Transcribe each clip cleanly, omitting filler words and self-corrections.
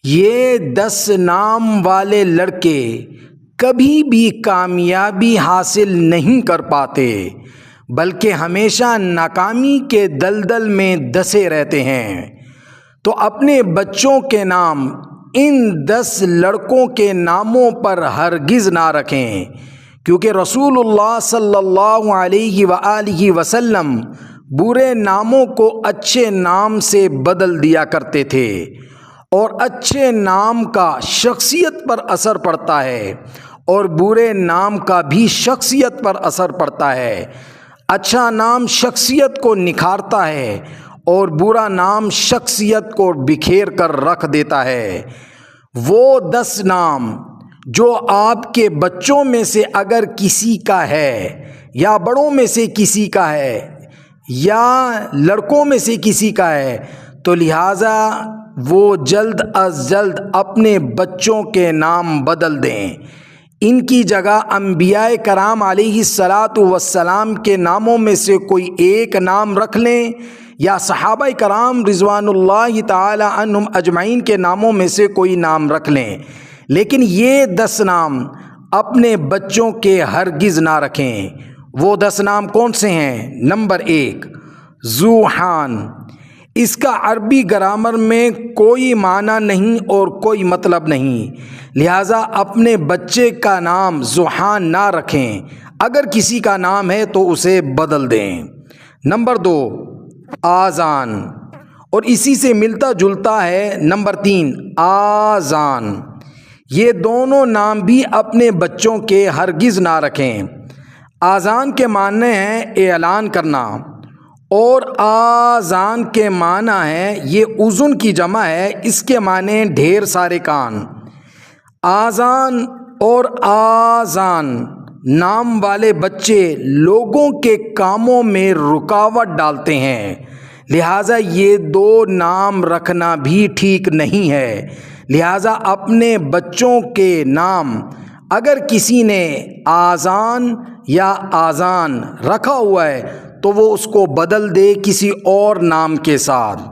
یہ 10 نام والے لڑکے کبھی بھی کامیابی حاصل نہیں کر پاتے، بلکہ ہمیشہ ناکامی کے دلدل میں دسے رہتے ہیں۔ تو اپنے بچوں کے نام ان 10 لڑکوں کے ناموں پر ہرگز نہ رکھیں، کیونکہ رسول اللہ صلی اللہ علیہ وآلہ وسلم برے ناموں کو اچھے نام سے بدل دیا کرتے تھے، اور اچھے نام کا شخصیت پر اثر پڑتا ہے اور برے نام کا بھی شخصیت پر اثر پڑتا ہے۔ اچھا نام شخصیت کو نکھارتا ہے اور برا نام شخصیت کو بکھیر کر رکھ دیتا ہے۔ وہ 10 نام جو آپ کے بچوں میں سے اگر کسی کا ہے، یا بڑوں میں سے کسی کا ہے، یا لڑکوں میں سے کسی کا ہے، تو لہٰذا وہ جلد از جلد اپنے بچوں کے نام بدل دیں۔ ان کی جگہ انبیاء کرام علیہ الصلاۃ والسلام کے ناموں میں سے کوئی ایک نام رکھ لیں، یا صحابہ کرام رضوان اللہ تعالی عنہم اجمعین کے ناموں میں سے کوئی نام رکھ لیں، لیکن یہ 10 نام اپنے بچوں کے ہرگز نہ رکھیں۔ وہ 10 نام کون سے ہیں؟ نمبر 1، ذوحان۔ اس کا عربی گرامر میں کوئی معنی نہیں اور کوئی مطلب نہیں، لہٰذا اپنے بچے کا نام ذوحان نہ رکھیں۔ اگر کسی کا نام ہے تو اسے بدل دیں۔ نمبر 2، آذان، اور اسی سے ملتا جلتا ہے نمبر 3، آذان۔ یہ دونوں نام بھی اپنے بچوں کے ہرگز نہ رکھیں۔ آذان کے معنی ہیں اعلان کرنا، اور آذان کے معنی ہے، یہ اذن کی جمع ہے، اس کے معنی ڈھیر سارے کان۔ آذان اور آذان نام والے بچے لوگوں کے کاموں میں رکاوٹ ڈالتے ہیں، لہٰذا یہ 2 نام رکھنا بھی ٹھیک نہیں ہے۔ لہٰذا اپنے بچوں کے نام اگر کسی نے آذان یا آذان رکھا ہوا ہے تو وہ اس کو بدل دے کسی اور نام کے ساتھ۔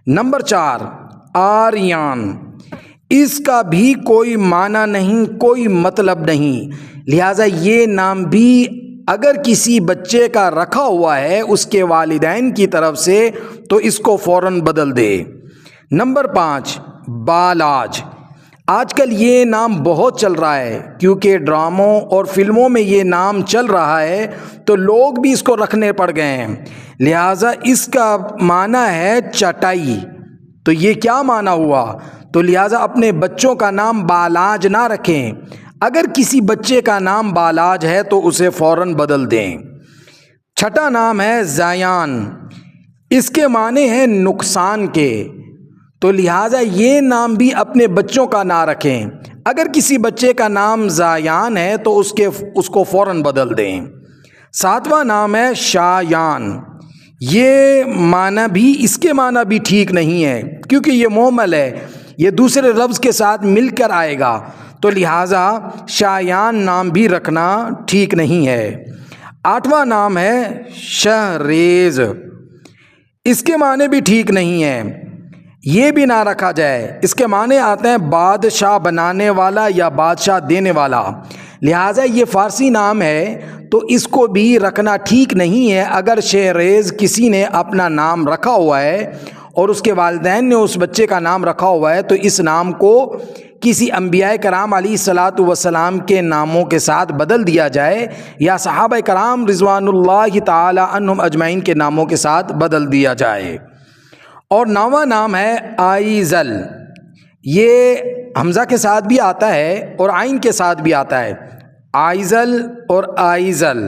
نمبر 4، آریان۔ اس کا بھی کوئی معنی نہیں، کوئی مطلب نہیں، لہٰذا یہ نام بھی اگر کسی بچے کا رکھا ہوا ہے اس کے والدین کی طرف سے تو اس کو فوراً بدل دے۔ نمبر 5، بالاج۔ آج کل یہ نام بہت چل رہا ہے، کیونکہ ڈراموں اور فلموں میں یہ نام چل رہا ہے تو لوگ بھی اس کو رکھنے پڑ گئے ہیں، لہٰذا اس کا معنی ہے چٹائی۔ تو یہ کیا معنی ہوا؟ تو لہٰذا اپنے بچوں کا نام بالاج نہ رکھیں۔ اگر کسی بچے کا نام بالاج ہے تو اسے فوراً بدل دیں۔ 6واں نام ہے زیان۔ اس کے معنی ہیں نقصان کے، تو لہٰذا یہ نام بھی اپنے بچوں کا نہ رکھیں۔ اگر کسی بچے کا نام زیان ہے تو اس کو فوراً بدل دیں۔ 7واں نام ہے شایان۔ یہ معنی بھی، اس کے معنی بھی ٹھیک نہیں ہے، کیونکہ یہ مہمل ہے، یہ دوسرے لفظ کے ساتھ مل کر آئے گا، تو لہٰذا شایان نام بھی رکھنا ٹھیک نہیں ہے۔ 8واں نام ہے شہریز۔ اس کے معنی بھی ٹھیک نہیں ہے، یہ بھی نہ رکھا جائے۔ اس کے معنی آتے ہیں بادشاہ بنانے والا یا بادشاہ دینے والا، لہٰذا یہ فارسی نام ہے تو اس کو بھی رکھنا ٹھیک نہیں ہے۔ اگر شہریز کسی نے اپنا نام رکھا ہوا ہے اور اس کے والدین نے اس بچے کا نام رکھا ہوا ہے تو اس نام کو کسی انبیاء کرام علیہ الصلاۃ والسلام کے ناموں کے ساتھ بدل دیا جائے، یا صحابہ کرام رضوان اللہ تعالی عنہم اجمعین کے ناموں کے ساتھ بدل دیا جائے۔ اور 9واں نام ہے آئزل۔ یہ حمزہ کے ساتھ بھی آتا ہے اور عین کے ساتھ بھی آتا ہے، آئزل اور آئزل۔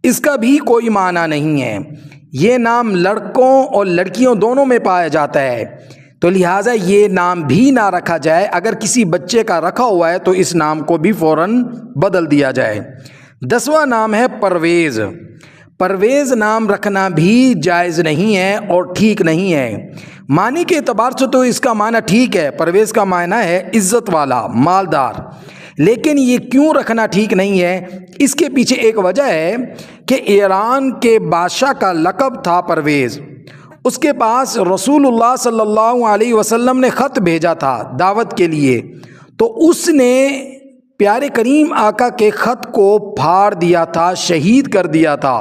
اس کا بھی کوئی معنی نہیں ہے۔ یہ نام لڑکوں اور لڑکیوں دونوں میں پایا جاتا ہے، تو لہٰذا یہ نام بھی نہ رکھا جائے۔ اگر کسی بچے کا رکھا ہوا ہے تو اس نام کو بھی فوراً بدل دیا جائے۔ 10واں نام ہے پرویز۔ پرویز نام رکھنا بھی جائز نہیں ہے اور ٹھیک نہیں ہے۔ معنی کے اعتبار سے تو اس کا معنی ٹھیک ہے، پرویز کا معنی ہے عزت والا، مالدار، لیکن یہ کیوں رکھنا ٹھیک نہیں ہے؟ اس کے پیچھے ایک وجہ ہے کہ ایران کے بادشاہ کا لقب تھا پرویز، اس کے پاس رسول اللہ صلی اللہ علیہ وسلم نے خط بھیجا تھا دعوت کے لیے، تو اس نے پیارے کریم آقا کے خط کو پھاڑ دیا تھا، شہید کر دیا تھا۔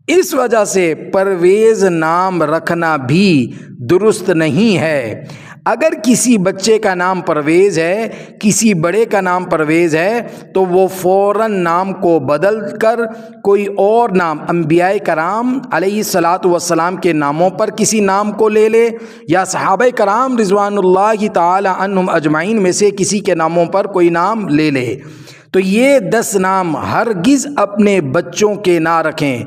اس وجہ سے پرویز نام رکھنا بھی درست نہیں ہے۔ اگر کسی بچے کا نام پرویز ہے، کسی بڑے کا نام پرویز ہے، تو وہ فوراً نام کو بدل کر کوئی اور نام انبیاء کرام علیہ الصلاۃ والسلام کے ناموں پر کسی نام کو لے لے، یا صحابہ کرام رضوان اللہ تعالی عنہم اجمعین میں سے کسی کے ناموں پر کوئی نام لے لے۔ تو یہ 10 نام ہرگز اپنے بچوں کے نہ رکھیں۔